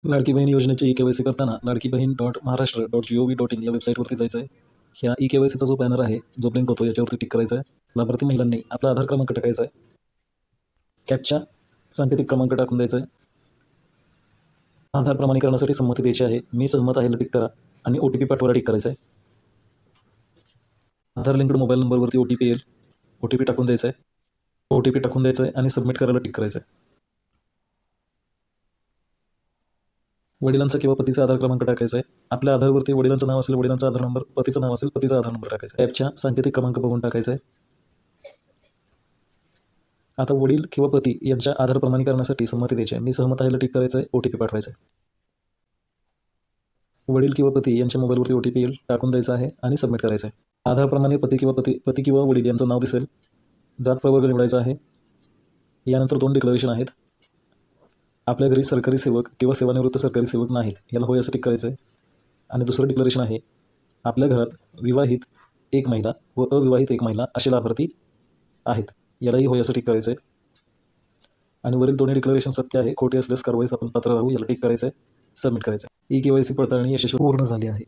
लाडकी बहीण योजनेची ई-के-वाय-सी करताना ladkibhin.maharashtra.gov.in या वेबसाईटवरती जायचं आहे. ह्या ई-के-वाय-सीचा जो बॅनर आहे, जो ब्लिंक होतो याच्यावरती टिक करायचा आहे. लाभार्थी महिलांनी आपला आधार क्रमांक टाकायचा आहे. कॅपचा सांकेतिक क्रमांक टाकून द्यायचा आहे. आधार प्रमाणीकरणासाठी संमती द्यायची आहे. मी सहमत आहे टिक करा आणि OTP पाठवायला टिक करायचं आहे. आधार लिंक्ड मोबाईल नंबरवरती OTP येईल. OTP टाकून द्यायचा आहे. OTP टाकून द्यायचा आहे आणि सबमिट करायला टिक करायचं आहे. वडिलांचा किंवा पतीचा आधार क्रमांक टाकायचा आहे. आपल्या आधारवरती वडिलांचं नाव असेल वडिलांचा आधार नंबर, पतीचं नाव असेल पतीचा आधार नंबर टाकायचा आहे. ॲपच्या सांकेतिक क्रमांक बघून टाकायचा आहे. आता वडील किंवा पती यांच्या आधार प्रमाणीकरणासाठी संमती द्यायची आहे. मी सहमत आहे टिक करायचं आहे. OTP पाठवायचा आहे. वडील किंवा पती यांच्या मोबाईलवरती OTP येईल, टाकून द्यायचा आहे आणि सबमिट करायचं आहे. आधारप्रमाणे पती किंवा वडील यांचं नाव दिसेल. जात प्रवर्ग निवडायचा आहे. यानंतर 2 डिक्लेरेशन आहेत. आपल्या घरी सरकारी सेवक किंवा सेवानिवृत्त सरकारी सेवक नाहीत, याला होय असं टिक करायचं आहे. आणि दुसरं डिक्लेरेशन आहे, आपल्या घरात विवाहित एक महिला व अविवाहित एक महिला असे लाभार्थी आहेत, यालाही होय असं टिक करायचं आहे. आणि वरील दोन्ही डिक्लेरेशन सत्य आहे, खोटे असल्यास कारवाईस आपण पात्र राहू, याला टिक करायचं आहे. सबमिट करायचं आहे. ई-के-वाय-सी पडताळणी यशस्वी पूर्ण झाली आहे.